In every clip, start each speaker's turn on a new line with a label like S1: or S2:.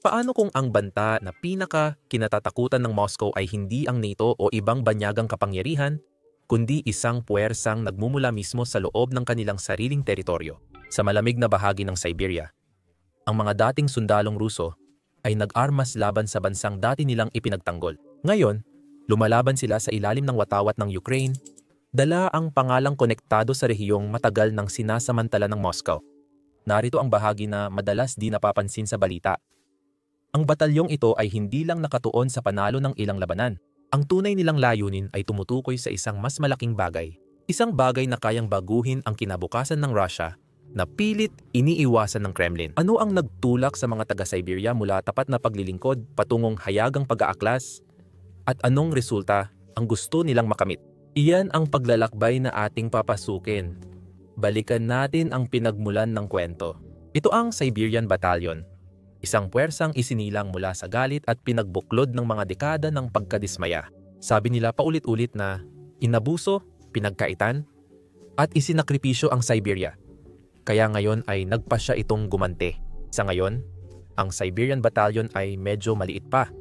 S1: Paano kung ang banta na kinatatakutan ng Moscow ay hindi ang NATO o ibang banyagang kapangyarihan, kundi isang puwersang nagmumula mismo sa loob ng kanilang sariling teritoryo? Sa malamig na bahagi ng Siberia, ang mga dating sundalong Ruso ay nag-armas laban sa bansang dati nilang ipinagtanggol. Ngayon, lumalaban sila sa ilalim ng watawat ng Ukraine, dala ang pangalang konektado sa rehiyong matagal ng sinasamantala ng Moscow. Narito ang bahagi na madalas di napapansin sa balita. Ang batalyong ito ay hindi lang nakatuon sa panalo ng ilang labanan. Ang tunay nilang layunin ay tumutukoy sa isang mas malaking bagay. Isang bagay na kayang baguhin ang kinabukasan ng Russia na pilit iniiwasan ng Kremlin. Ano ang nagtulak sa mga taga-Siberia mula tapat na paglilingkod patungong hayagang pag-aaklas? At anong resulta ang gusto nilang makamit? Iyan ang paglalakbay na ating papasukin. Balikan natin ang pinagmulan ng kwento. Ito ang Siberian Battalion. Isang puwersang isinilang mula sa galit at pinagbuklod ng mga dekada ng pagkadismaya. Sabi nila paulit-ulit na inabuso, pinagkaitan, at isinakripisyo ang Siberia. Kaya ngayon ay nagpasya itong gumante. Sa ngayon, ang Siberian Battalion ay medyo maliit pa.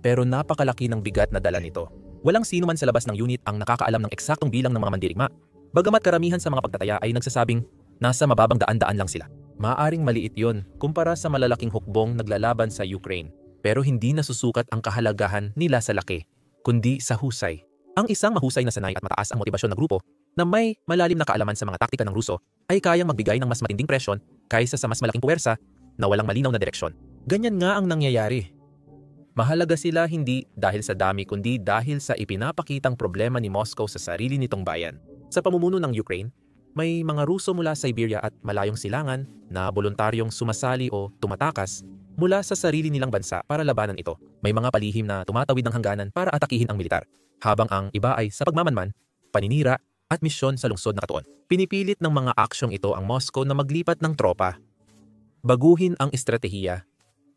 S1: Pero napakalaki ng bigat na dala nito. Walang sino man sa labas ng unit ang nakakaalam ng eksaktong bilang ng mga mandirigma. Bagamat karamihan sa mga pagtataya ay nagsasabing nasa mababang daan-daan lang sila. Maaring maliit yon kumpara sa malalaking hukbong naglalaban sa Ukraine. Pero hindi nasusukat ang kahalagahan nila sa laki, kundi sa husay. Ang isang mahusay na sanay at mataas ang motibasyon na grupo na may malalim na kaalaman sa mga taktika ng Ruso ay kayang magbigay ng mas matinding presyon kaysa sa mas malaking puwersa na walang malinaw na direksyon. Ganyan nga ang nangyayari. Mahalaga sila hindi dahil sa dami kundi dahil sa ipinapakitang problema ni Moscow sa sarili nitong bayan. Sa pamumuno ng Ukraine, may mga Ruso mula sa Siberia at malayong silangan na voluntaryong sumasali o tumatakas mula sa sarili nilang bansa para labanan ito. May mga palihim na tumatawid ng hangganan para atakihin ang militar, habang ang iba ay sa pagmamanman, paninira at misyon sa lungsod na katuon. Pinipilit ng mga aksyong ito ang Moscow na maglipat ng tropa, baguhin ang estratehiya,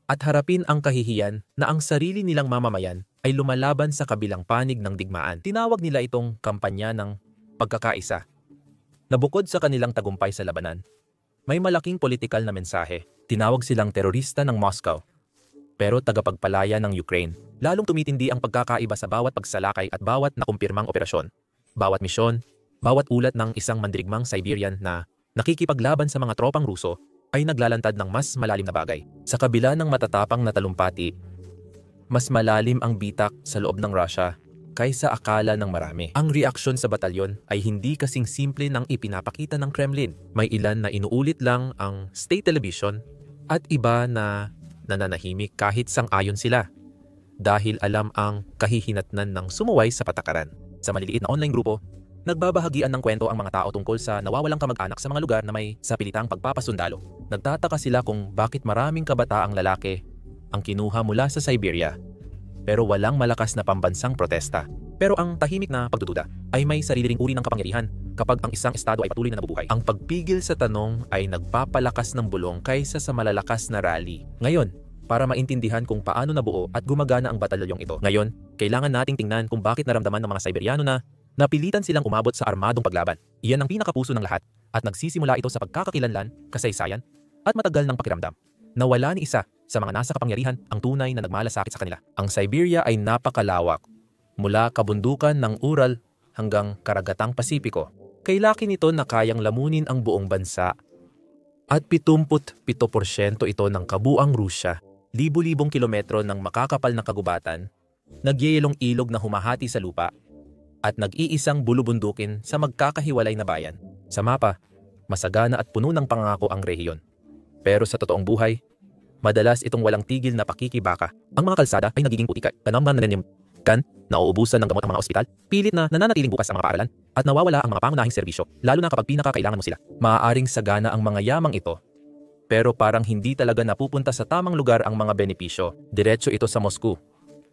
S1: at harapin ang kahihiyan na ang sarili nilang mamamayan ay lumalaban sa kabilang panig ng digmaan. Tinawag nila itong kampanya ng pagkakaisa. Na bukod sa kanilang tagumpay sa labanan, may malaking politikal na mensahe. Tinawag silang terorista ng Moscow, pero tagapagpalaya ng Ukraine. Lalong tumitindi ang pagkakaiba sa bawat pagsalakay at bawat nakumpirmang operasyon. Bawat misyon, bawat ulat ng isang mandirigmang Siberian na nakikipaglaban sa mga tropang Ruso ay naglalantad ng mas malalim na bagay. Sa kabila ng matatapang na talumpati, mas malalim ang bitak sa loob ng Russia kaysa akala ng marami. Ang reaksyon sa batalyon ay hindi kasing simple ng ipinapakita ng Kremlin. May ilan na inuulit lang ang state television at iba na nananahimik kahit sang-ayon sila dahil alam ang kahihinatnan ng sumuway sa patakaran. Sa maliliit na online grupo, nagbabahagian ng kwento ang mga tao tungkol sa nawawalang kamag-anak sa mga lugar na may sapilitang pagpapasundalo. Nagtataka sila kung bakit maraming kabataang lalaki ang kinuha mula sa Siberia pero walang malakas na pambansang protesta. Pero ang tahimik na pagdududa ay may sarili ring uri ng kapangyarihan kapag ang isang estado ay patuloy na nabubuhay. Ang pagpigil sa tanong ay nagpapalakas ng bulong kaysa sa malalakas na rally. Ngayon, para maintindihan kung paano nabuo at gumagana ang batalyong ito. Ngayon, kailangan nating tingnan kung bakit naramdaman ng mga Siberiano na napilitan silang umabot sa armadong paglaban. Iyan ang pinakapuso ng lahat at nagsisimula ito sa pagkakakilanlan, kasaysayan at matagal ng pakiramdam. Nawala ni isa sa mga nasa kapangyarihan ang tunay na nagmalasakit sa kanila. Ang Siberia ay napakalawak, mula kabundukan ng Ural hanggang karagatang Pasipiko. Kailaki nito na kayang lamunin ang buong bansa. At 77% ito ng kabuang Rusya, libu-libong kilometro ng makakapal na kagubatan, nagyayelong ilog na humahati sa lupa, at nag-iisang bulubundukin sa magkakahiwalay na bayan. Sa mapa, masagana at puno ng pangako ang rehiyon. Pero sa totoong buhay, madalas itong walang tigil na pakikibaka. Ang mga kalsada ay nagiging putikay, kanamnan na ninimkan, nauubusan ng gamot ang mga ospital, pilit na nananatiling bukas ang mga paaralan, at nawawala ang mga pangunahing serbisyo, lalo na kapag pinakakailangan mo sila. Maaaring sagana ang mga yamang ito, pero parang hindi talaga napupunta sa tamang lugar ang mga benepisyo. Diretso ito sa Moscow,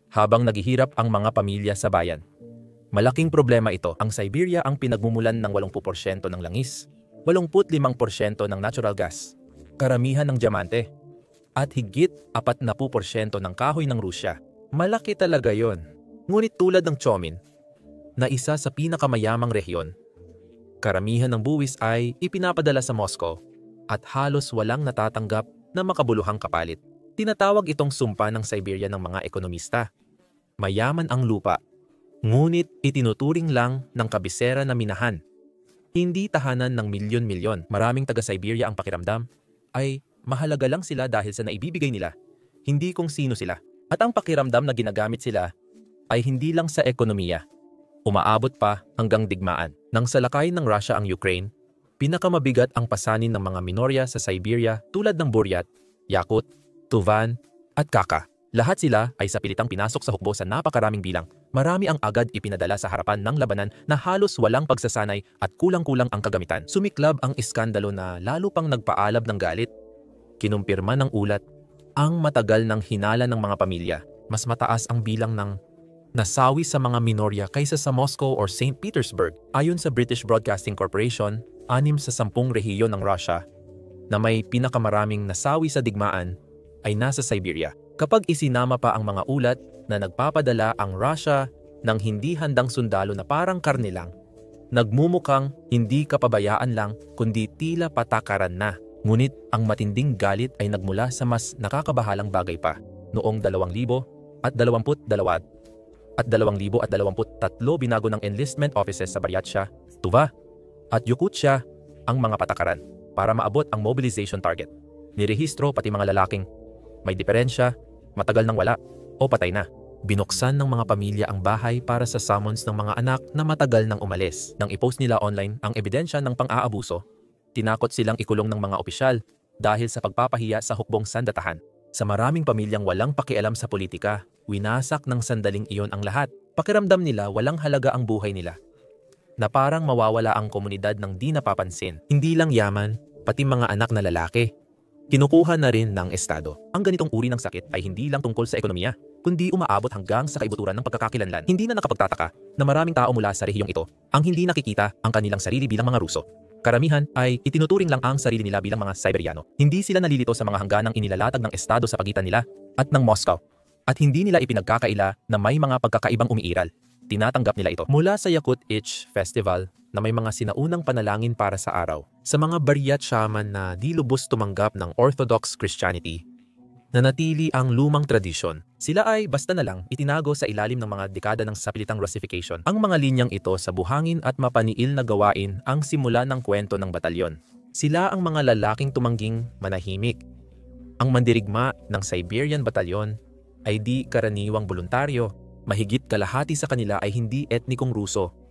S1: habang naghihirap ang mga pamilya sa bayan. Malaking problema ito. Ang Siberia ang pinagmumulan ng 80% ng langis, 85% ng natural gas, karamihan ng diamante, at higit 40% ng kahoy ng Rusya. Malaki talaga yon. Ngunit tulad ng Chomin, na isa sa pinakamayamang rehiyon, karamihan ng buwis ay ipinapadala sa Moscow at halos walang natatanggap na makabuluhang kapalit. Tinatawag itong sumpa ng Siberia ng mga ekonomista. Mayaman ang lupa, ngunit itinuturing lang ng kabisera na minahan. Hindi tahanan ng milyon-milyon. Maraming taga-Siberia ang pakiramdam ay mahalaga lang sila dahil sa naibibigay nila, hindi kung sino sila. At ang pakiramdam na ginagamit sila ay hindi lang sa ekonomiya. Umaabot pa hanggang digmaan. Nang salakayin ng Russia ang Ukraine, pinakamabigat ang pasanin ng mga minorya sa Siberia tulad ng Buryat, Yakut, Tuvan, at Kaka. Lahat sila ay sa pilitang pinasok sa hukbo sa napakaraming bilang. Marami ang agad ipinadala sa harapan ng labanan na halos walang pagsasanay at kulang-kulang ang kagamitan. Sumiklab ang iskandalo na lalo pang nagpaalab ng galit. Kinumpirma ng ulat ang matagal ng hinala ng mga pamilya. Mas mataas ang bilang ng nasawi sa mga minorya kaysa sa Moscow or St. Petersburg. Ayon sa British Broadcasting Corporation, 6 sa 10 rehiyon ng Russia na may pinakamaraming nasawi sa digmaan ay nasa Siberia. Kapag isinama pa ang mga ulat na nagpapadala ang Russia ng hindi handang sundalo na parang karne lang, nagmumukhang hindi kapabayaan lang kundi tila patakaran na. Ngunit ang matinding galit ay nagmula sa mas nakakabahalang bagay pa. Noong 2022 at 2023 binago ng enlistment offices sa Buryatia, Tuva at Yakutia ang mga patakaran para maabot ang mobilization target. Nirehistro pati mga lalaking may diferensya, matagal nang wala o patay na. Binuksan ng mga pamilya ang bahay para sa summons ng mga anak na matagal nang umalis. Nang ipost nila online ang ebidensya ng pang-aabuso, tinakot silang ikulong ng mga opisyal dahil sa pagpapahiya sa hukbong sandatahan. Sa maraming pamilyang walang pakialam sa politika, winasak ng sandaling iyon ang lahat. Pakiramdam nila walang halaga ang buhay nila, na parang mawawala ang komunidad ng di napapansin. Hindi lang yaman, pati mga anak na lalaki kinukuha na rin ng Estado. Ang ganitong uri ng sakit ay hindi lang tungkol sa ekonomiya, kundi umaabot hanggang sa kaibuturan ng pagkakakilanlan. Hindi na nakapagtataka na maraming tao mula sa rehiyong ito ang hindi nakikita ang kanilang sarili bilang mga Ruso. Karamihan ay itinuturing lang ang sarili nila bilang mga Siberiano. Hindi sila nalilito sa mga hangganang inilalatag ng Estado sa pagitan nila at ng Moscow. At hindi nila ipinagkakaila na may mga pagkakaibang umiiral. Tinatanggap nila ito. Mula sa Yakut Ich Festival na may mga sinaunang panalangin para sa araw, sa mga Buryat shaman na di lubos tumanggap ng Orthodox Christianity, nanatili ang lumang tradisyon. Sila ay basta na lang itinago sa ilalim ng mga dekada ng sapilitang Russification. Ang mga linyang ito sa buhangin at mapaniil na gawain ang simula ng kwento ng batalyon. Sila ang mga lalaking tumangging manahimik. Ang mandirigma ng Siberian Batalyon ay di karaniwang voluntaryo. Mahigit kalahati sa kanila ay hindi etnikong Ruso.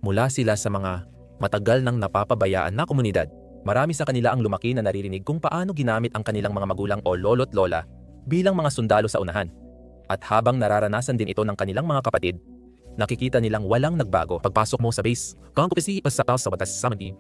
S1: Mula sila sa mga matagal nang napapabayaan na komunidad. Marami sa kanila ang lumaki na naririnig kung paano ginamit ang kanilang mga magulang o lolo't lola bilang mga sundalo sa unahan. At habang nararanasan din ito ng kanilang mga kapatid, nakikita nilang walang nagbago. Pagpasok mo sa base,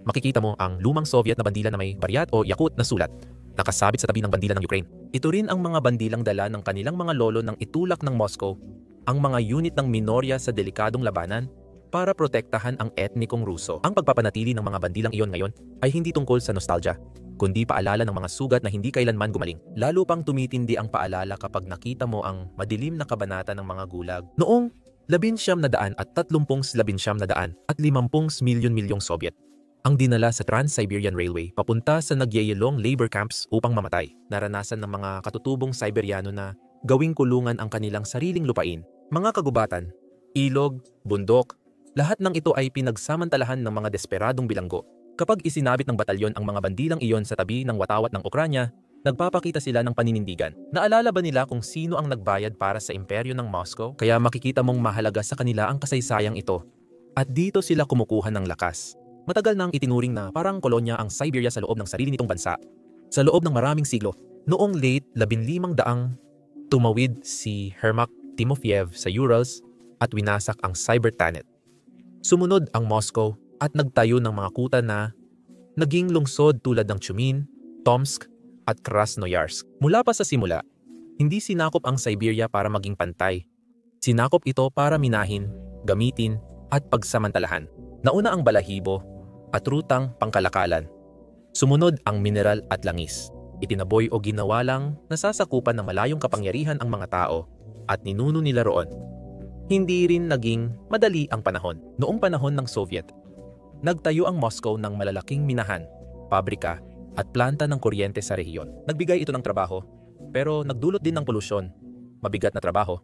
S1: makikita mo ang lumang Soviet na bandila na may Buryat o Yakut na sulat, nakasabit sa tabi ng bandila ng Ukraine. Ito rin ang mga bandilang dala ng kanilang mga lolo nang itulak ng Moscow ang mga unit ng minorya sa delikadong labanan para protektahan ang etnikong Ruso. Ang pagpapanatili ng mga bandilang iyon ngayon ay hindi tungkol sa nostalgia, kundi paalala ng mga sugat na hindi kailanman gumaling. Lalo pang tumitindi ang paalala kapag nakita mo ang madilim na kabanata ng mga gulag noong 1939 at 50 milyon-milyong Soviet ang dinala sa Trans-Siberian Railway papunta sa nagyayelong labor camps upang mamatay. Naranasan ng mga katutubong Siberiano na gawing kulungan ang kanilang sariling lupain. Mga kagubatan, ilog, bundok, lahat ng ito ay pinagsamantalahan ng mga desperadong bilanggo. Kapag isinabit ng batalyon ang mga bandilang iyon sa tabi ng watawat ng Ukranya, nagpapakita sila ng paninindigan. Naalala ba nila kung sino ang nagbayad para sa imperyo ng Moscow? Kaya makikita mong mahalaga sa kanila ang kasaysayang ito. At dito sila kumukuha ng lakas. Matagal nang itinuring na parang kolonya ang Siberia sa loob ng sarili nitong bansa. Sa loob ng maraming siglo, noong late 1500 tumawid si Hermak Timofeyev sa Urals at winasak ang Cybertanet. Sumunod ang Moscow at nagtayo ng mga kuta na naging lungsod tulad ng Chumin, Tomsk at Krasnoyarsk. Mula pa sa simula, hindi sinakop ang Siberia para maging pantay. Sinakop ito para minahin, gamitin at pagsamantalahan. Nauna ang balahibo at rutang pangkalakalan. Sumunod ang mineral at langis. Itinaboy o ginawa lang nasasakupan ng malayong kapangyarihan ang mga tao at ninuno nila roon. Hindi rin naging madali ang panahon. Noong panahon ng Soviet, nagtayo ang Moscow ng malalaking minahan, pabrika at planta ng kuryente sa rehiyon. Nagbigay ito ng trabaho pero nagdulot din ng polusyon, mabigat na trabaho,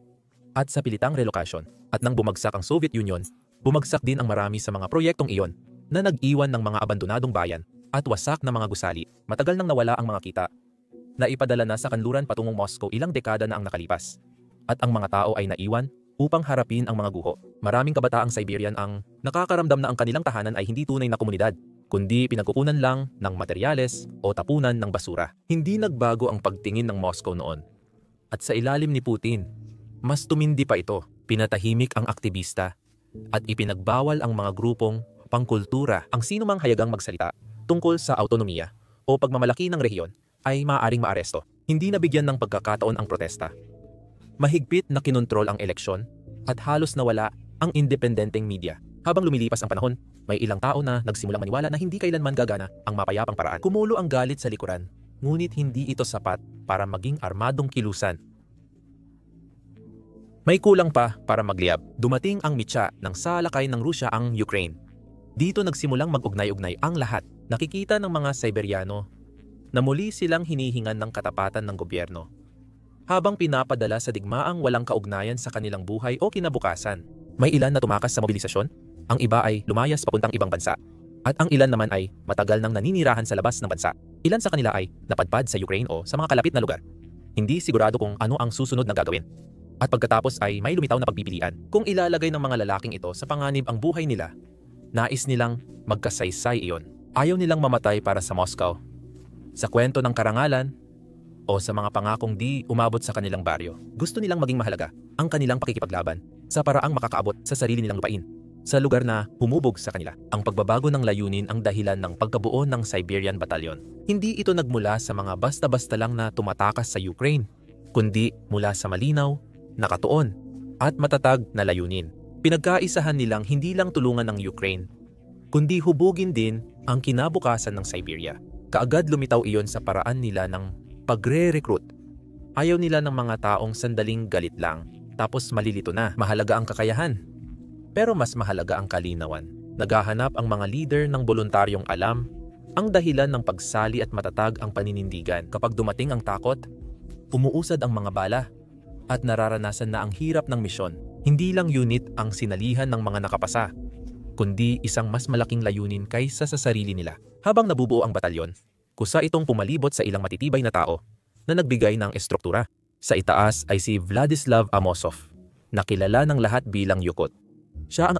S1: at sa pilitang relokasyon. At nang bumagsak ang Soviet Union, bumagsak din ang marami sa mga proyektong iyon na nag-iwan ng mga abandonadong bayan at wasak na mga gusali. Matagal nang nawala ang mga kita na ipadala na sa kanluran patungong Moscow, ilang dekada na ang nakalipas. At ang mga tao ay naiwan upang harapin ang mga guho. Maraming kabataang Siberian ang nakakaramdam na ang kanilang tahanan ay hindi tunay na komunidad, kundi pinagkukunan lang ng materyales o tapunan ng basura. Hindi nagbago ang pagtingin ng Moscow noon. At sa ilalim ni Putin, mas tumindi pa ito. Pinatahimik ang aktivista at ipinagbawal ang mga grupong pangkultura. Ang sinumang hayagang magsalita tungkol sa autonomiya o pagmamalaki ng rehiyon ay maaaring maaresto. Hindi nabigyan ng pagkakataon ang protesta. Mahigpit na kinontrol ang eleksyon at halos nawala ang independenteng media. Habang lumilipas ang panahon, may ilang tao na nagsimulang maniwala na hindi kailanman gagana ang mapayapang paraan. Kumulo ang galit sa likuran, ngunit hindi ito sapat para maging armadong kilusan. May kulang pa para magliyab. Dumating ang mitya ng salakay ng Rusya ang Ukraine. Dito nagsimulang mag-ugnay-ugnay ang lahat. Nakikita ng mga Siberiano na muli silang hinihingan ng katapatan ng gobyerno, habang pinapadala sa digmaang walang kaugnayan sa kanilang buhay o kinabukasan. May ilan na tumakas sa mobilisasyon, ang iba ay lumayas papuntang ibang bansa, at ang ilan naman ay matagal nang naninirahan sa labas ng bansa. Ilan sa kanila ay napadpad sa Ukraine o sa mga kalapit na lugar. Hindi sigurado kung ano ang susunod na gagawin. At pagkatapos ay may lumitaw na pagpipilian. Kung ilalagay ng mga lalaking ito sa panganib ang buhay nila, nais nilang magkasaysay iyon. Ayaw nilang mamatay para sa Moscow, sa kwento ng karangalan, o sa mga pangakong di umabot sa kanilang baryo. Gusto nilang maging mahalaga ang kanilang pakikipaglaban sa paraang makakaabot sa sarili nilang lupain, sa lugar na humubog sa kanila. Ang pagbabago ng layunin ang dahilan ng pagkabuo ng Siberian Battalion. Hindi ito nagmula sa mga basta-basta lang na tumatakas sa Ukraine, kundi mula sa malinaw, nakatuon, at matatag na layunin. Pinagkaisahan nilang hindi lang tulungan ng Ukraine, kundi hubugin din ang kinabukasan ng Siberia. Kaagad lumitaw iyon sa paraan nila ng pagre-recruit. Ayaw nila ng mga taong sandaling galit lang, tapos malilito na. Mahalaga ang kakayahan, pero mas mahalaga ang kalinawan. Naghahanap ang mga leader ng voluntaryong alam ang dahilan ng pagsali at matatag ang paninindigan. Kapag dumating ang takot, umuusad ang mga bala, at nararanasan na ang hirap ng misyon. Hindi lang unit ang sinalihan ng mga nakapasa, kundi isang mas malaking layunin kaysa sa sarili nila. Habang nabubuo ang batalyon, kusa itong pumalibot sa ilang matitibay na tao na nagbigay ng estruktura. Sa itaas ay si Vladislav Amosov, na kilala ng lahat bilang Yukot. Siya ang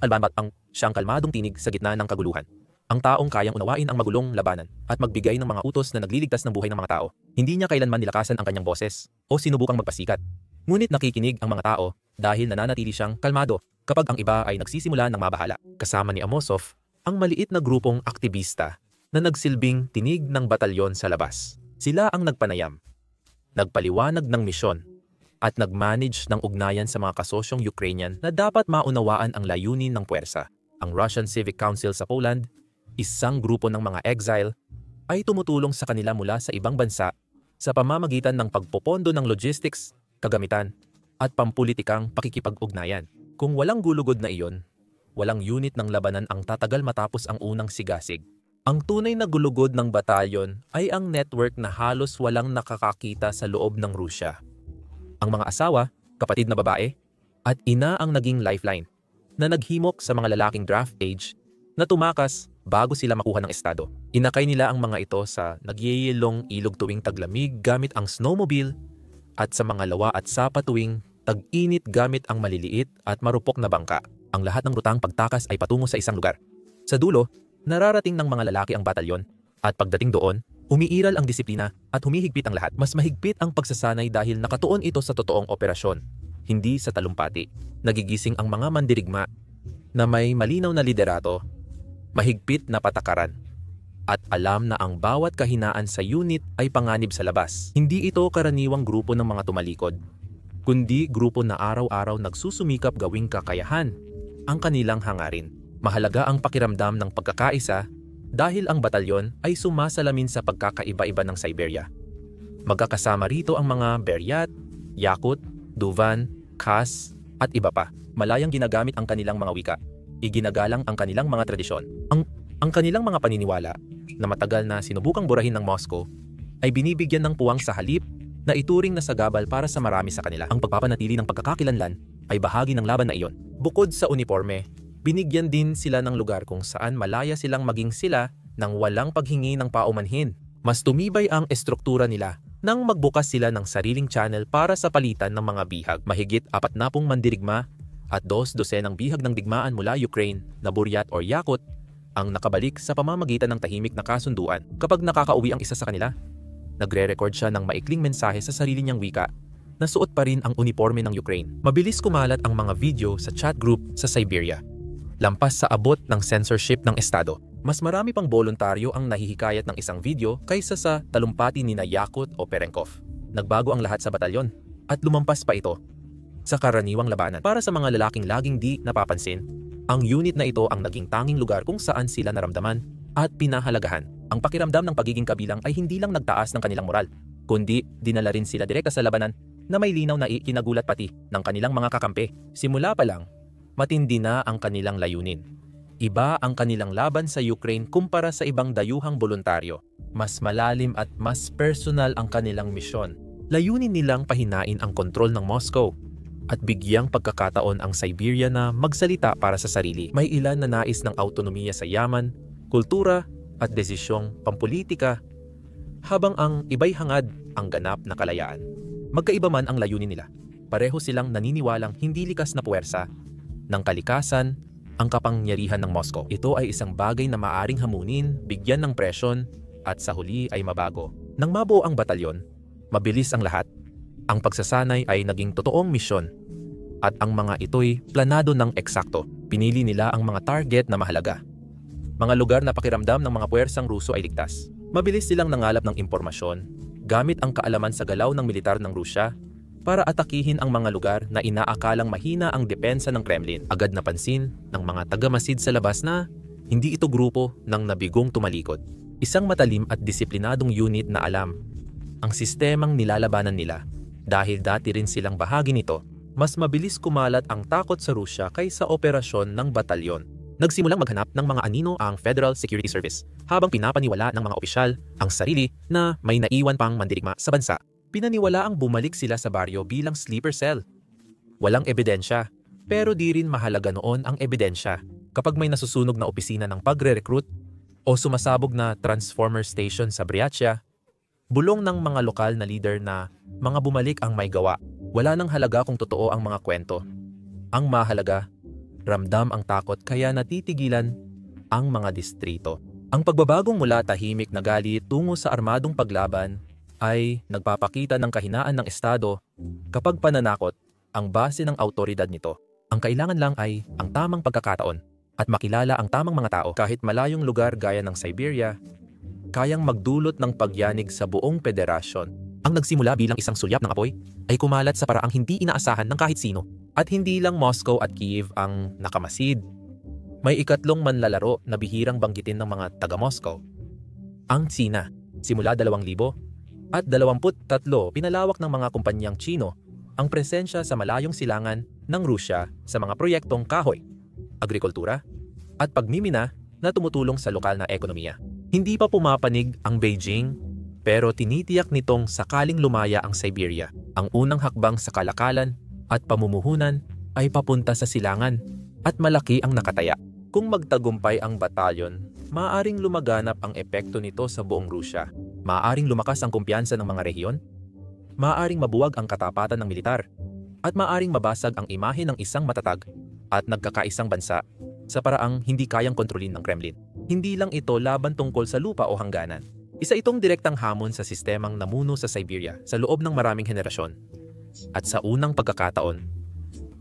S1: siyang kalmadong tinig sa gitna ng kaguluhan. Ang taong kayang unawain ang magulong labanan at magbigay ng mga utos na nagliligtas ng buhay ng mga tao. Hindi niya kailanman nilakasan ang kanyang boses o sinubukang magpasikat. Ngunit nakikinig ang mga tao dahil nananatili siyang kalmado kapag ang iba ay nagsisimula ng mabahala. Kasama ni Amosov ang maliit na grupong aktivista na nagsilbing tinig ng batalyon sa labas. Sila ang nagpanayam, nagpaliwanag ng misyon, at nag-manage ng ugnayan sa mga kasosyong Ukrainian na dapat maunawaan ang layunin ng puwersa. Ang Russian Civic Council sa Poland, isang grupo ng mga exile, ay tumutulong sa kanila mula sa ibang bansa sa pamamagitan ng pagpopondo ng logistics, kagamitan, at pampulitikang pakikipag-ugnayan. Kung walang gulugod na iyon, walang unit ng labanan ang tatagal matapos ang unang sigasig. Ang tunay na gulugod ng batalyon ay ang network na halos walang nakakakita sa loob ng Rusya. Ang mga asawa, kapatid na babae, at ina ang naging lifeline na naghimok sa mga lalaking draft age na tumakas bago sila makuha ng estado. Inakay nila ang mga ito sa nagyeyelong ilog tuwing taglamig gamit ang snowmobile at sa mga lawa at sapa tuwing tag-init gamit ang maliliit at marupok na bangka. Ang lahat ng rutang pagtakas ay patungo sa isang lugar. Sa dulo, nararating ng mga lalaki ang batalyon at pagdating doon, umiiral ang disiplina at humihigpit ang lahat. Mas mahigpit ang pagsasanay dahil nakatuon ito sa totoong operasyon, hindi sa talumpati. Nagigising ang mga mandirigma na may malinaw na liderato, mahigpit na patakaran, at alam na ang bawat kahinaan sa unit ay panganib sa labas. Hindi ito karaniwang grupo ng mga tumalikod, kundi grupo na araw-araw nagsusumikap gawing kakayahan ang kanilang hangarin. Mahalaga ang pakiramdam ng pagkakaisa dahil ang batalyon ay sumasalamin sa pagkakaiba-iba ng Siberia. Magkakasama rito ang mga Beryat, Yakut, Duvan, Khas, at iba pa. Malayang ginagamit ang kanilang mga wika. Iginagalang ang kanilang mga tradisyon. Ang kanilang mga paniniwala na matagal na sinubukang burahin ng Moscow ay binibigyan ng puwang sa halip na ituring na sagabal para sa marami sa kanila. Ang pagpapanatili ng pagkakakilanlan ay bahagi ng laban na iyon. Bukod sa uniforme, binigyan din sila ng lugar kung saan malaya silang maging sila nang walang paghingi ng paumanhin. Mas tumibay ang estruktura nila nang magbukas sila ng sariling channel para sa palitan ng mga bihag. Mahigit 40 mandirigma at 12 ng bihag ng digmaan mula Ukraine na Buryat or Yakut ang nakabalik sa pamamagitan ng tahimik na kasunduan. Kapag nakakauwi ang isa sa kanila, nagre-record siya ng maikling mensahe sa sarili niyang wika na suot pa rin ang uniforme ng Ukraine. Mabilis kumalat ang mga video sa chat group sa Siberia, lampas sa abot ng censorship ng Estado. Mas marami pang voluntaryo ang nahihikayat ng isang video kaysa sa talumpati ni Yakut o Perenkov. Nagbago ang lahat sa batalyon at lumampas pa ito sa karaniwang labanan. Para sa mga lalaking laging di napapansin, ang unit na ito ang naging tanging lugar kung saan sila naramdaman at pinahalagahan. Ang pakiramdam ng pagiging kabilang ay hindi lang nagtaas ng kanilang moral, kundi dinala rin sila direkta sa labanan na may linaw na ikinagulat pati ng kanilang mga kakampi. Simula pa lang, matindi na ang kanilang layunin. Iba ang kanilang laban sa Ukraine kumpara sa ibang dayuhang voluntaryo. Mas malalim at mas personal ang kanilang misyon. Layunin nilang pahinain ang kontrol ng Moscow at bigyang pagkakataon ang Siberia na magsalita para sa sarili. May ilan na nais ng autonomiya sa yaman, kultura at desisyong pampolitika, habang ang iba'y hangad ang ganap na kalayaan. Magkaiba man ang layunin nila, pareho silang naniniwalang hindi likas na puwersa ng kalikasan ang kapangyarihan ng Moscow. Ito ay isang bagay na maaring hamunin, bigyan ng presyon, at sa huli ay mabago. Nang mabuo ang batalyon, mabilis ang lahat. Ang pagsasanay ay naging totoong misyon, at ang mga ito'y planado ng eksakto. Pinili nila ang mga target na mahalaga. Mga lugar na pakiramdam ng mga puwersang Ruso ay ligtas. Mabilis silang nangalap ng impormasyon gamit ang kaalaman sa galaw ng militar ng Rusya para atakihin ang mga lugar na inaakalang mahina ang depensa ng Kremlin. Agad napansin ng mga tagamasid sa labas na hindi ito grupo ng nabigong tumalikod. Isang matalim at disiplinadong unit na alam ang sistemang nilalabanan nila. Dahil dati rin silang bahagi nito, mas mabilis kumalat ang takot sa Rusya kaysa operasyon ng batalyon. Nagsimulang maghanap ng mga anino ang Federal Security Service habang pinapaniwala ng mga opisyal ang sarili na may naiwan pang mandirigma sa bansa. Pinaniwala ang bumalik sila sa baryo bilang sleeper cell. Walang ebidensya, pero di rin mahalaga noon ang ebidensya. Kapag may nasusunog na opisina ng pagre-recruit o sumasabog na transformer station sa Bryatsia, bulong ng mga lokal na leader na mga bumalik ang may gawa. Wala nang halaga kung totoo ang mga kwento. Ang mahalaga, ramdam ang takot kaya natitigilan ang mga distrito. Ang pagbabagong mula tahimik na galit tungo sa armadong paglaban ay nagpapakita ng kahinaan ng Estado kapag pananakot ang base ng autoridad nito. Ang kailangan lang ay ang tamang pagkakataon at makilala ang tamang mga tao. Kahit malayong lugar gaya ng Siberia, kayang magdulot ng pagyanig sa buong federasyon. Ang nagsimula bilang isang sulyap ng apoy ay kumalat sa paraang hindi inaasahan ng kahit sino. At hindi lang Moscow at Kiev ang nakamasid. May ikatlong manlalaro na bihirang banggitin ng mga taga-Moscow. Ang Tsina, simula 2000 at 23 pinalawak ng mga kumpanyang Tsino ang presensya sa malayong silangan ng Rusya sa mga proyektong kahoy, agrikultura at pagmimina na tumutulong sa lokal na ekonomiya. Hindi pa pumapanig ang Beijing, pero tinitiyak nitong sakaling lumaya ang Siberia. Ang unang hakbang sa kalakalan at pamumuhunan ay papunta sa silangan at malaki ang nakataya. Kung magtagumpay ang batalyon, maaaring lumaganap ang epekto nito sa buong Rusya. Maaaring lumakas ang kumpiyansa ng mga rehiyon, maaaring mabuwag ang katapatan ng militar, at maaaring mabasag ang imahe ng isang matatag at nagkakaisang bansa sa paraang hindi kayang kontrolin ng Kremlin. Hindi lang ito laban tungkol sa lupa o hangganan. Isa itong direktang hamon sa sistemang namuno sa Siberia sa loob ng maraming henerasyon. At sa unang pagkakataon,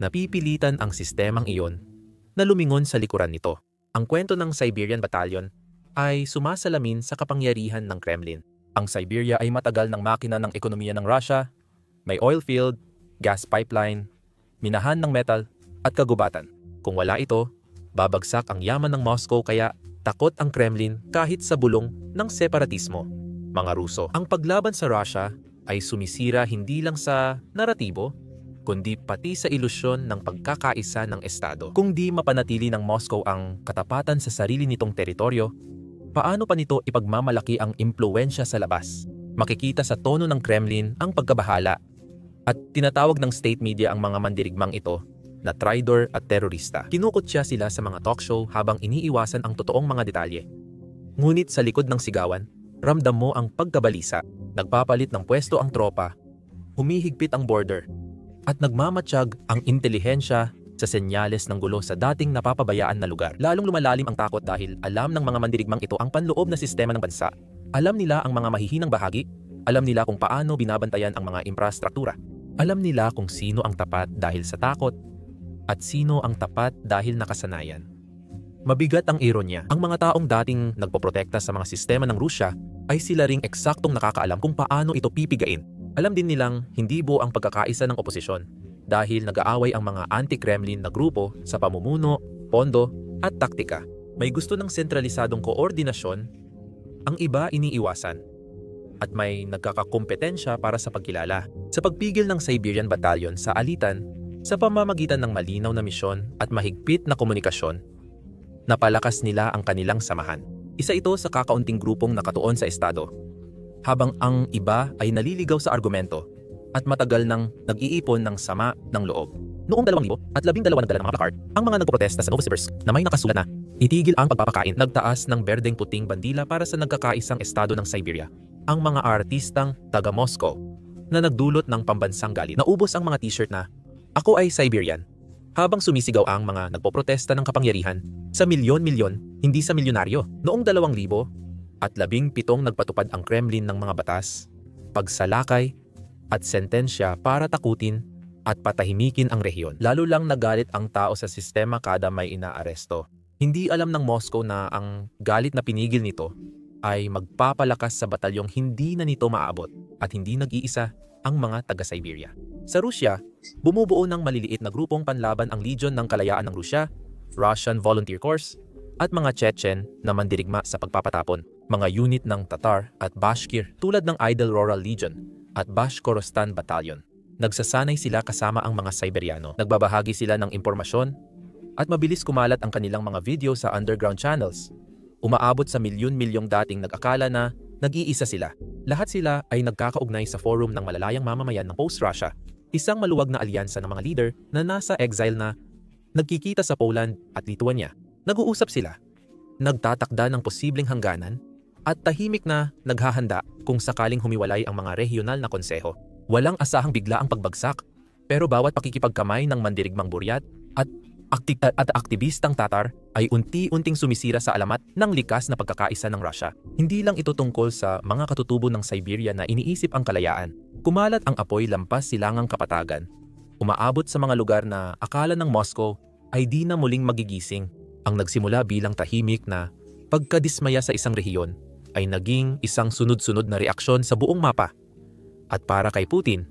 S1: napipilitan ang sistemang iyon na lumingon sa likuran nito. Ang kwento ng Siberian Battalion ay sumasalamin sa kapangyarihan ng Kremlin. Ang Siberia ay matagal ng makina ng ekonomiya ng Russia, may oil field, gas pipeline, minahan ng metal at kagubatan. Kung wala ito, babagsak ang yaman ng Moscow kaya takot ang Kremlin kahit sa bulong ng separatismo. Mga Ruso, ang paglaban sa Russia ay sumisira hindi lang sa naratibo, kundi pati sa ilusyon ng pagkakaisa ng Estado. Kung di mapanatili ng Moscow ang katapatan sa sarili nitong teritoryo, paano pa nito ipagmamalaki ang impluwensya sa labas? Makikita sa tono ng Kremlin ang pagkabahala at tinatawag ng state media ang mga mandirigmang ito na traitor at terorista. Kinukutya sila sa mga talk show habang iniiwasan ang totoong mga detalye. Ngunit sa likod ng sigawan, ramdam mo ang pagkabalisa. Nagpapalit ng pwesto ang tropa, humihigpit ang border, at nagmamatsyag ang intelihensya sa senyales ng gulo sa dating napapabayaan na lugar. Lalong lumalalim ang takot dahil alam ng mga mandirigmang ito ang panloob na sistema ng bansa. Alam nila ang mga mahihinang bahagi, alam nila kung paano binabantayan ang mga infrastruktura. Alam nila kung sino ang tapat dahil sa takot at sino ang tapat dahil nakasanayan. Mabigat ang ironya. Ang mga taong dating nagpoprotekta sa mga sistema ng Rusya ay sila ring eksaktong nakakaalam kung paano ito pipigain. Alam din nilang hindi buo ang pagkakaisa ng oposisyon dahil nag-aaway ang mga anti-Kremlin na grupo sa pamumuno, pondo at taktika. May gusto ng sentralisadong koordinasyon, ang iba iniiwasan. At may nagkakakompetensya para sa pagkilala. Sa pagpigil ng Siberian Battalion sa alitan, sa pamamagitan ng malinaw na misyon at mahigpit na komunikasyon, napalakas nila ang kanilang samahan. Isa ito sa kakaunting grupong nakatuon sa estado, habang ang iba ay naliligaw sa argumento at matagal nang nag-iipon ng sama ng loob. Noong 2012 nagdala ng mga placard ang mga nagpoprotesta sa Novosibirsk na may nakasulat na itigil ang pagpapakain. Nagtaas ng berdeng-puting bandila para sa nagkakaisang estado ng Siberia. Ang mga artistang taga Moscow na nagdulot ng pambansang galit. Naubos ang mga t-shirt na "Ako ay Siberian" habang sumisigaw ang mga nagpoprotesta ng kapangyarihan sa milyon-milyon, hindi sa milyonaryo. Noong 2017 nagpatupad ang Kremlin ng mga batas, pagsalakay at sentensya para takutin at patahimikin ang rehiyon. Lalo lang nagalit ang tao sa sistema kada may inaaresto. Hindi alam ng Moscow na ang galit na pinigil nito ay magpapalakas sa batalyong hindi na nito maabot at hindi nag-iisa ang mga taga-Siberia. Sa Rusya, bumubuo ng maliliit na grupong panlaban ang Legion ng Kalayaan ng Rusya, Russian Volunteer Corps, at mga Chechen na mandirigma sa pagpapatapon. Mga unit ng Tatar at Bashkir tulad ng Idle Rural Legion at Bashkorostan Battalion. Nagsasanay sila kasama ang mga Siberiano. Nagbabahagi sila ng impormasyon at mabilis kumalat ang kanilang mga video sa underground channels. Umaabot sa milyon-milyong dating nag-akala na nag-iisa sila. Lahat sila ay nagkakaugnay sa forum ng malalayang mamamayan ng Post-Russia, isang maluwag na alyansa ng mga leader na nasa exile na nagkikita sa Poland at Lithuania. Nag-uusap sila, nagtatakda ng posibleng hangganan, at tahimik na naghahanda kung sakaling humiwalay ang mga regional na konseho. Walang asahang bigla ang pagbagsak, pero bawat pakikipagkamay ng mandirigmang Buryat at aktivistang Tatar ay unti-unting sumisira sa alamat ng likas na pagkakaisa ng Russia. Hindi lang ito tungkol sa mga katutubo ng Siberia na iniisip ang kalayaan. Kumalat ang apoy lampas silangang kapatagan. Umaabot sa mga lugar na akala ng Moscow ay di na muling magigising. Ang nagsimula bilang tahimik na pagkadismaya sa isang rehiyon ay naging isang sunod-sunod na reaksyon sa buong mapa. At para kay Putin,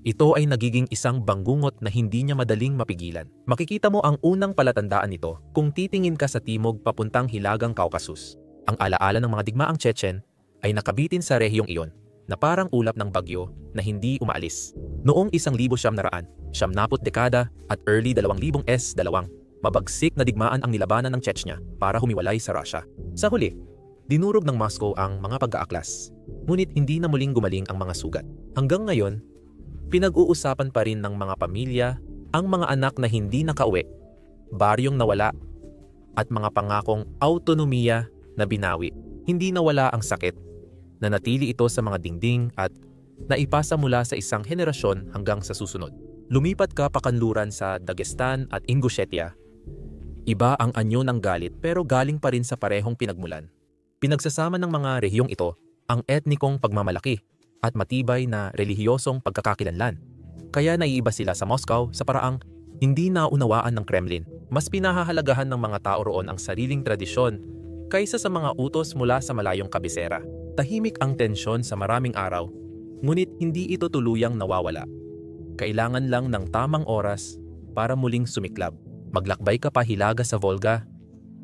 S1: ito ay nagiging isang banggungot na hindi niya madaling mapigilan. Makikita mo ang unang palatandaan nito kung titingin ka sa timog papuntang Hilagang Caucasus. Ang alaala ng mga digmaang Chechen ay nakabitin sa rehiyong iyon na parang ulap ng bagyo na hindi umaalis. Noong 1970, 70 dekada at early 2000 S2, mabagsik na digmaan ang nilabanan ng Chechnya para humiwalay sa Russia. Sa huli, dinurog ng Moscow ang mga pag-aaklas, ngunit hindi na muling gumaling ang mga sugat. Hanggang ngayon, pinag-uusapan pa rin ng mga pamilya ang mga anak na hindi nakauwi, baryong nawala, at mga pangakong autonomiya na binawi. Hindi nawala ang sakit, nanatili ito sa mga dingding at naipasa mula sa isang henerasyon hanggang sa susunod. Lumipat ka pakanluran sa Dagestan at Ingushetia. Iba ang anyo ng galit pero galing pa rin sa parehong pinagmulan. Pinagsasama ng mga rehiyong ito ang etnikong pagmamalaki at matibay na relihiyosong pagkakakilanlan. Kaya naiiba sila sa Moscow sa paraang hindi naunawaan ng Kremlin. Mas pinahahalagahan ng mga tao roon ang sariling tradisyon kaysa sa mga utos mula sa malayong kabisera. Tahimik ang tensyon sa maraming araw, ngunit hindi ito tuluyang nawawala. Kailangan lang ng tamang oras para muling sumiklab. Maglakbay ka pa hilaga sa Volga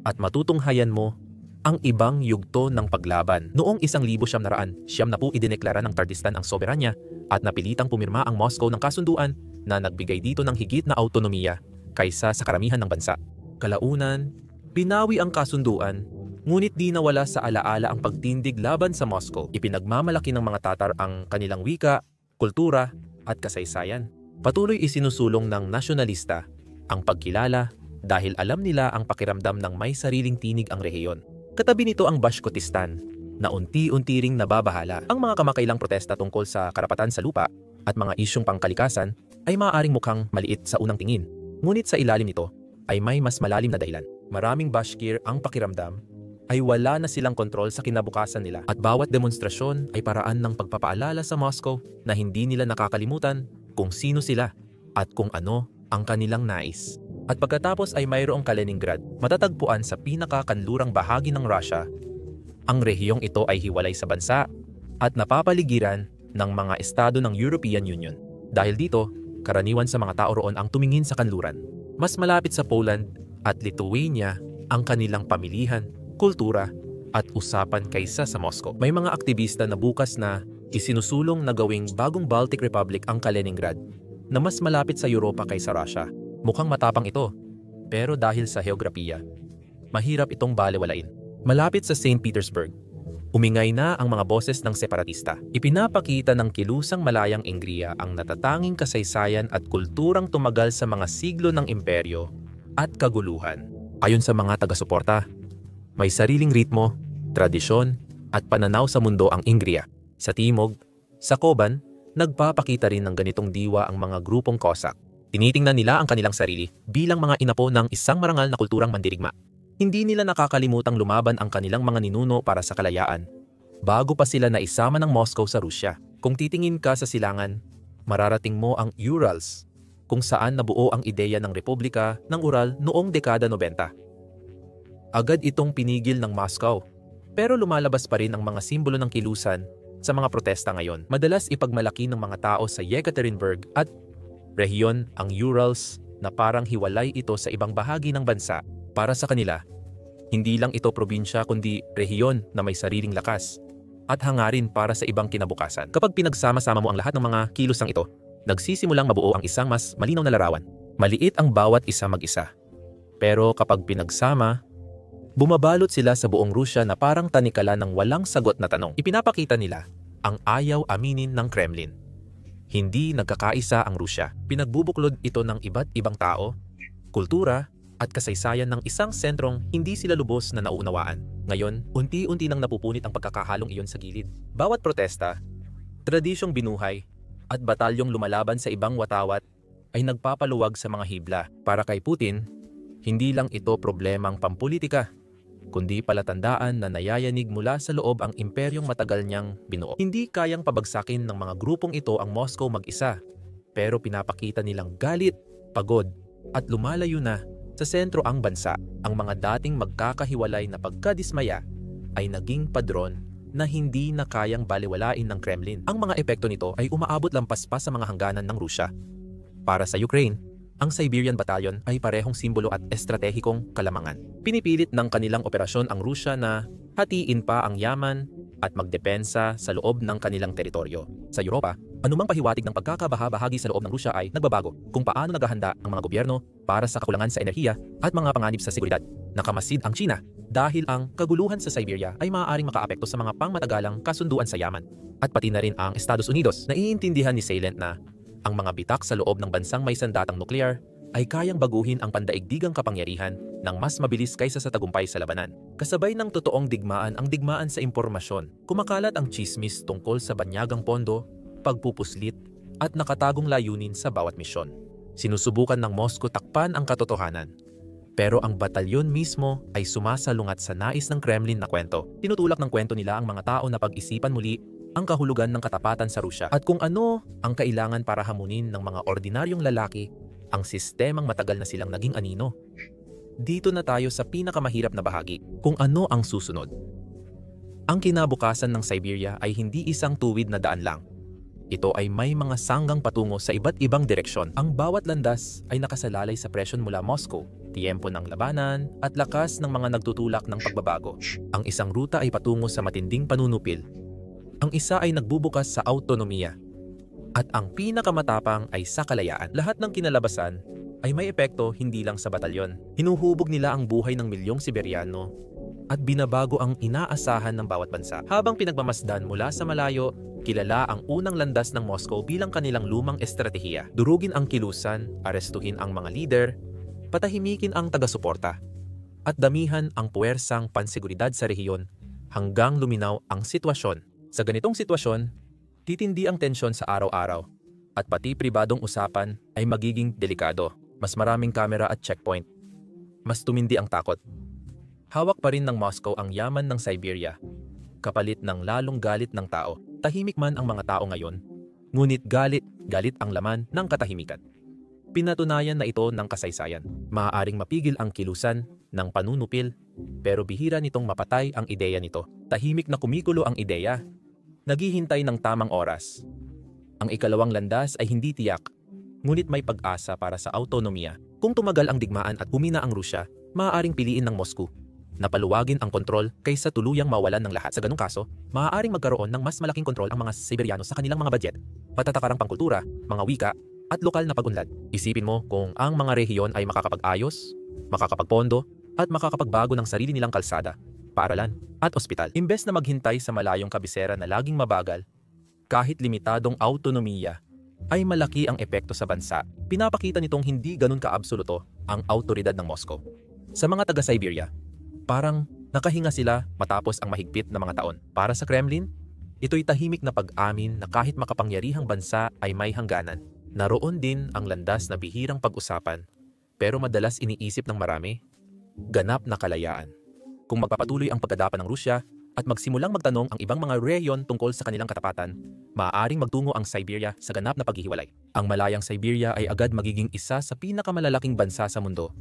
S1: at matutunghayan mo ang ibang yugto ng paglaban. Noong 1990, idineklara ng Tardistan ang soberanya at napilitang pumirma ang Moscow ng kasunduan na nagbigay dito ng higit na autonomiya kaysa sa karamihan ng bansa. Kalaunan, binawi ang kasunduan Ngunit di nawala sa alaala ang pagtindig laban sa Moscow. Ipinagmamalaki ng mga Tatar ang kanilang wika, kultura, at kasaysayan. Patuloy isinusulong ng nasyonalista ang pagkilala dahil alam nila ang pakiramdam ng may sariling tinig ang rehiyon. Katabi nito ang Bashkortostan na unti-unti ring nababahala. Ang mga kamakailang protesta tungkol sa karapatan sa lupa at mga isyong pangkalikasan ay maaaring mukhang maliit sa unang tingin. Ngunit sa ilalim nito ay may mas malalim na dahilan. Maraming Bashkir ang pakiramdam ay wala na silang kontrol sa kinabukasan nila at bawat demonstrasyon ay paraan ng pagpapaalala sa Moscow na hindi nila nakakalimutan kung sino sila at kung ano ang kanilang nais. At pagkatapos ay mayroong Kaliningrad, matatagpuan sa pinakakanlurang bahagi ng Russia. Ang rehiyong ito ay hiwalay sa bansa at napapaligiran ng mga estado ng European Union. Dahil dito, karaniwan sa mga tao roon ang tumingin sa kanluran. Mas malapit sa Poland at Lithuania ang kanilang pamilihan, kultura at usapan kaysa sa Moscow. May mga aktivista na bukas na isinusulong na gawing bagong Baltic Republic ang Kaliningrad na mas malapit sa Europa kaysa Russia. Mukhang matapang ito, pero dahil sa heograpiya, mahirap itong balewalain. Malapit sa St. Petersburg, umingay na ang mga boses ng separatista. Ipinapakita ng kilusang malayang Ingriya ang natatanging kasaysayan at kulturang tumagal sa mga siglo ng imperyo at kaguluhan. Ayon sa mga taga-suporta, may sariling ritmo, tradisyon at pananaw sa mundo ang Ingriya. Sa timog, sa Koban, nagpapakita rin ng ganitong diwa ang mga grupong Cossack. Tinitingnan nila ang kanilang sarili bilang mga inapo ng isang marangal na kulturang mandirigma. Hindi nila nakakalimutang lumaban ang kanilang mga ninuno para sa kalayaan, bago pa sila naisama ng Moscow sa Rusya. Kung titingin ka sa silangan, mararating mo ang Urals, kung saan nabuo ang ideya ng Republika ng Ural noong dekada 90. Agad itong pinigil ng Moscow, pero lumalabas pa rin ang mga simbolo ng kilusan sa mga protesta ngayon. Madalas ipagmalaki ng mga tao sa Yekaterinburg at rehiyon ang Urals na parang hiwalay ito sa ibang bahagi ng bansa. Para sa kanila, hindi lang ito probinsya kundi rehiyon na may sariling lakas at hangarin para sa ibang kinabukasan. Kapag pinagsama-sama mo ang lahat ng mga kilosang ito, nagsisimulang mabuo ang isang mas malinaw na larawan. Maliit ang bawat isa mag-isa. Pero kapag pinagsama, bumabalot sila sa buong Rusya na parang tanikala ng walang sagot na tanong. Ipinapakita nila ang ayaw aminin ng Kremlin. Hindi nagkakaisa ang Rusya. Pinagbubuklod ito ng iba't ibang tao, kultura, at kasaysayan ng isang sentrong hindi sila lubos na nauunawaan. Ngayon, unti-unti nang napupunit ang pagkakahalong iyon sa gilid. Bawat protesta, tradisyong binuhay, at batalyong lumalaban sa ibang watawat ay nagpapaluwag sa mga hibla. Para kay Putin, hindi lang ito problemang pampulitika, kundi palatandaan na nayayanig mula sa loob ang imperyong matagal niyang binuo. Hindi kayang pabagsakin ng mga grupong ito ang Moscow mag-isa, pero pinapakita nilang galit, pagod, at lumalayo na sa sentro ang bansa. Ang mga dating magkakahiwalay na pagkadismaya ay naging padron na hindi na kayang baliwalain ng Kremlin. Ang mga epekto nito ay umaabot lampas pa sa mga hangganan ng Rusya. Para sa Ukraine, ang Siberian Battalion ay parehong simbolo at estratehikong kalamangan. Pinipilit ng kanilang operasyon ang Rusya na hatiin pa ang yaman at magdepensa sa loob ng kanilang teritoryo. Sa Europa, anumang pahiwatig ng pagkakabaha-bahagi sa loob ng Rusya ay nagbabago kung paano naghahanda ang mga gobyerno para sa kakulangan sa enerhiya at mga panganib sa seguridad. Nakamasid ang China dahil ang kaguluhan sa Siberia ay maaaring makaapekto sa mga pangmatagalang kasunduan sa yaman. At pati na rin ang Estados Unidos. Naiintindihan ni Salent na ang mga bitak sa loob ng bansang may sandatang nuklear ay kayang baguhin ang pandaigdigang kapangyarihan ng mas mabilis kaysa sa tagumpay sa labanan. Kasabay ng totoong digmaan ang digmaan sa impormasyon. Kumakalat ang chismis tungkol sa banyagang pondo, pagpupuslit, at nakatagong layunin sa bawat misyon. Sinusubukan ng Moscow takpan ang katotohanan. Pero ang batalyon mismo ay sumasalungat sa nais ng Kremlin na kwento. Tinutulak ng kwento nila ang mga tao na pag-isipan muli ang kahulugan ng katapatan sa Rusya at kung ano ang kailangan para hamunin ng mga ordinaryong lalaki ang sistemang matagal na silang naging anino. Dito na tayo sa pinakamahirap na bahagi, kung ano ang susunod. Ang kinabukasan ng Siberia ay hindi isang tuwid na daan lang. Ito ay may mga sanggang patungo sa iba't ibang direksyon. Ang bawat landas ay nakasalalay sa presyon mula Moscow, tiyempo ng labanan at lakas ng mga nagtutulak ng pagbabago. Ang isang ruta ay patungo sa matinding panunupil. Ang isa ay nagbubukas sa autonomiya. At ang pinakamatapang ay sa kalayaan. Lahat ng kinalabasan ay may epekto hindi lang sa batalyon. Hinuhubog nila ang buhay ng milyong Siberyano at binabago ang inaasahan ng bawat bansa. Habang pinagmamasdan mula sa malayo, kilala ang unang landas ng Moscow bilang kanilang lumang estratehiya. Durugin ang kilusan, arestuhin ang mga leader, patahimikin ang taga-suporta, at damihan ang puwersang panseguridad sa rehiyon hanggang luminaw ang sitwasyon. Sa ganitong sitwasyon, titindi ang tensyon sa araw-araw at pati pribadong usapan ay magiging delikado. Mas maraming kamera at checkpoint. Mas tumindi ang takot. Hawak pa rin ng Moscow ang yaman ng Siberia, kapalit ng lalong galit ng tao. Tahimik man ang mga tao ngayon, ngunit galit ang laman ng katahimikan. Pinatunayan na ito ng kasaysayan. Maaaring mapigil ang kilusan ng panunupil, pero bihira nitong mapatay ang ideya nito. Tahimik na kumikulo ang ideya, naghihintay ng tamang oras. Ang ikalawang landas ay hindi tiyak, ngunit may pag-asa para sa autonomiya. Kung tumagal ang digmaan at humina ang Rusya, maaaring piliin ng Moscow na paluwagin ang kontrol kaysa tuluyang mawalan ng lahat. Sa ganung kaso, maaaring magkaroon ng mas malaking kontrol ang mga Siberiano sa kanilang mga budget, patatakarang pangkultura, mga wika, at lokal na pag-unlad. Isipin mo kung ang mga rehiyon ay makakapag-ayos, makakapagpondo, at makakapagbago ng sarili nilang kalsada, paaralan, at ospital. Imbes na maghintay sa malayong kabisera na laging mabagal, kahit limitadong autonomiya, ay malaki ang epekto sa bansa. Pinapakita nitong hindi ganun ka-absoluto ang autoridad ng Moscow. Sa mga taga-Siberia, parang nakahinga sila matapos ang mahigpit na mga taon. Para sa Kremlin, ito'y tahimik na pag-amin na kahit makapangyarihang bansa ay may hangganan. Naroon din ang landas na bihirang pag-usapan, pero madalas iniisip ng marami, ganap na kalayaan. Kung magpapatuloy ang pagkadapa ng Rusya at magsimulang magtanong ang ibang mga rehiyon tungkol sa kanilang katapatan, maaaring magtungo ang Siberia sa ganap na paghihiwalay. Ang malayang Siberia ay agad magiging isa sa pinakamalalaking bansa sa mundo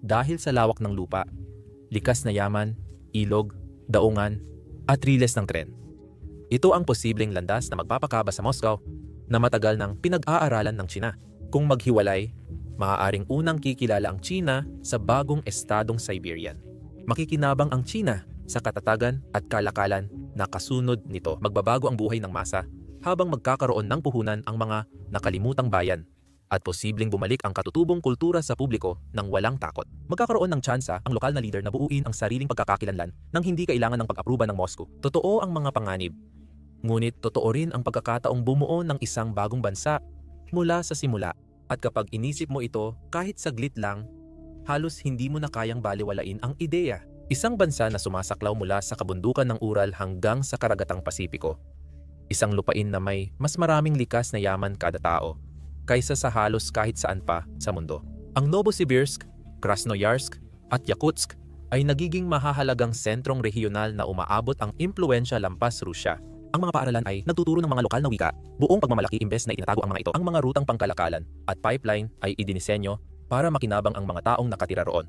S1: dahil sa lawak ng lupa, likas na yaman, ilog, daungan, at riles ng tren. Ito ang posibleng landas na magpapakaba sa Moscow na matagal nang pinag-aaralan ng China. Kung maghiwalay, maaaring unang kikilala ang China sa bagong estadong Siberian. Makikinabang ang China sa katatagan at kalakalan na kasunod nito. Magbabago ang buhay ng masa habang magkakaroon ng puhunan ang mga nakalimutang bayan at posibleng bumalik ang katutubong kultura sa publiko ng walang takot. Magkakaroon ng tsansa ang lokal na leader na buuin ang sariling pagkakakilanlan nang hindi kailangan ng pag-apruba ng Moscow. Totoo ang mga panganib, ngunit totoo rin ang pagkakataong bumuo ng isang bagong bansa mula sa simula. At kapag inisip mo ito kahit saglit lang, halos hindi mo na kayang baliwalain ang ideya. Isang bansa na sumasaklaw mula sa kabundukan ng Ural hanggang sa karagatang Pasipiko. Isang lupain na may mas maraming likas na yaman kada tao kaysa sa halos kahit saan pa sa mundo. Ang Novosibirsk, Krasnoyarsk at Yakutsk ay nagiging mahahalagang sentrong rehiyonal na umaabot ang impluwensya lampas Rusya. Ang mga paaralan ay nagtuturo ng mga lokal na wika, buong pagmamalaki imbes na itinatago ang mga ito. Ang mga rutang pangkalakalan at pipeline ay idinisenyo para makinabang ang mga taong nakatira roon,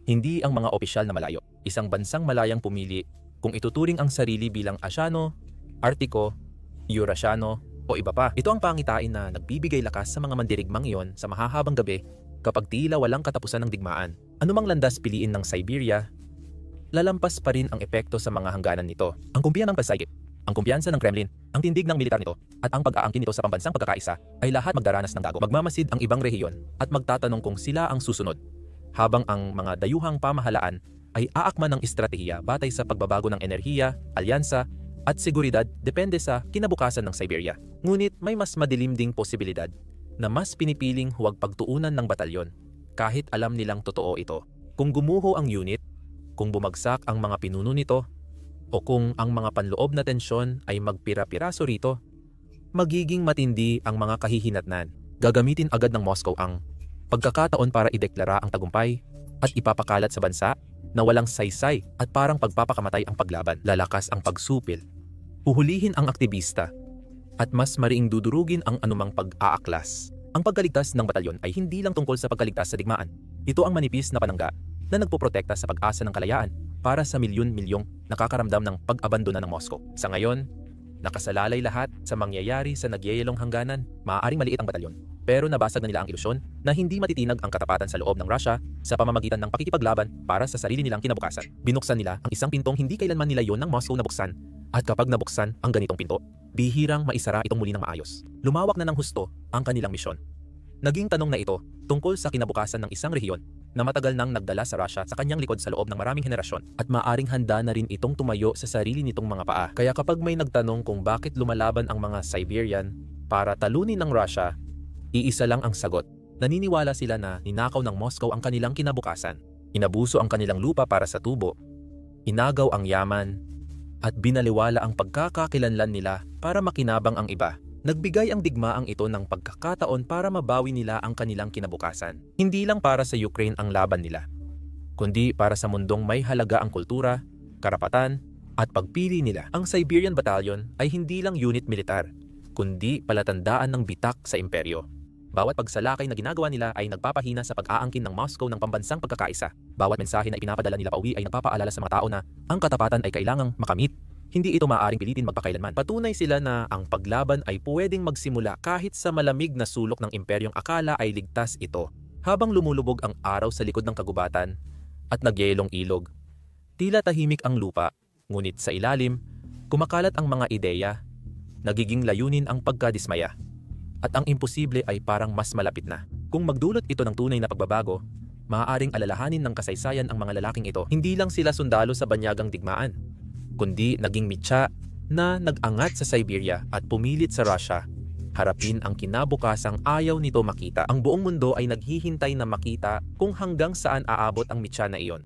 S1: hindi ang mga opisyal na malayo. Isang bansang malayang pumili kung ituturing ang sarili bilang Asyano, Artiko, Eurasyano o iba pa. Ito ang pangitain na nagbibigay lakas sa mga mandirigmang iyon sa mahahabang gabi kapag tila walang katapusan ng digmaan. Anumang landas piliin ng Siberia, lalampas pa rin ang epekto sa mga hangganan nito. Ang kumpiyan ng pagsayip, ang kumpiyansa ng Kremlin, ang tindig ng militar nito, at ang pag-aangkin nito sa pambansang pagkakaisa ay lahat magdaranas ng dago. Magmamasid ang ibang rehiyon at magtatanong kung sila ang susunod, habang ang mga dayuhang pamahalaan ay aakman ng estratehiya batay sa pagbabago ng enerhiya, alyansa, at seguridad depende sa kinabukasan ng Siberia. Ngunit may mas madilim ding posibilidad na mas pinipiling huwag pagtuunan ng batalyon kahit alam nilang totoo ito. Kung gumuho ang unit, kung bumagsak ang mga pinuno nito, o kung ang mga panloob na tensyon ay magpira-piraso rito, magiging matindi ang mga kahihinatnan. Gagamitin agad ng Moscow ang pagkakataon para ideklara ang tagumpay at ipapakalat sa bansa na walang saysay at parang pagpapakamatay ang paglaban. Lalakas ang pagsupil. Uhulihin ang aktivista at mas mariing dudurugin ang anumang pag-aaklas. Ang pagkaligtas ng batalyon ay hindi lang tungkol sa pagkaligtas sa digmaan. Ito ang manipis na panangga na nagpoprotekta sa pag-asa ng kalayaan para sa milyon-milyong nakakaramdam ng pag-abandona ng Moscow. Sa ngayon, nakasalalay lahat sa mangyayari sa nagyayelong hangganan. Maaaring maliit ang batalyon, pero nabasag na nila ang ilusyon na hindi matitinag ang katapatan sa loob ng Russia sa pamamagitan ng pakikipaglaban para sa sarili nilang kinabukasan. Binuksan nila ang isang pintong hindi kailanman nila yon ng Moscow nabuksan, at kapag nabuksan ang ganitong pinto, bihirang maisara itong muli ng maayos. Lumawak na ng husto ang kanilang misyon. Naging tanong na ito tungkol sa kinabukasan ng isang rehiyon, na matagal nang nagdala sa Russia sa kanyang likod sa loob ng maraming henerasyon at maaring handa na rin itong tumayo sa sarili nitong mga paa. Kaya kapag may nagtanong kung bakit lumalaban ang mga Siberian para talunin ng Russia, iisa lang ang sagot. Naniniwala sila na ninakaw ng Moscow ang kanilang kinabukasan. Inabuso ang kanilang lupa para sa tubo, inagaw ang yaman, at binaliwala ang pagkakakilanlan nila para makinabang ang iba. Nagbigay ang digmaang ito ng pagkakataon para mabawi nila ang kanilang kinabukasan. Hindi lang para sa Ukraine ang laban nila, kundi para sa mundong may halaga ang kultura, karapatan, at pagpili nila. Ang Siberian Battalion ay hindi lang unit militar, kundi palatandaan ng bitak sa imperyo. Bawat pagsalakay na ginagawa nila ay nagpapahina sa pag-aangkin ng Moscow ng pambansang pagkakaisa. Bawat mensahe na ipinapadala nila pauwi ay nagpapaalala sa mga tao na ang katapatan ay kailangang makamit. Hindi ito maaaring pilitin magpakailanman. Patunay sila na ang paglaban ay pwedeng magsimula kahit sa malamig na sulok ng imperyong akala ay ligtas ito. Habang lumulubog ang araw sa likod ng kagubatan at nagyelong ilog, tila tahimik ang lupa, ngunit sa ilalim, kumakalat ang mga ideya, nagiging layunin ang pagkadismaya, at ang imposible ay parang mas malapit na. Kung magdulot ito ng tunay na pagbabago, maaaring alalahanin ng kasaysayan ang mga lalaking ito. Hindi lang sila sundalo sa banyagang digmaan, kundi naging mitya na nag-angat sa Siberia at pumilit sa Russia harapin ang kinabukasang ayaw nito makita. Ang buong mundo ay naghihintay na makita kung hanggang saan aabot ang mitya na iyon.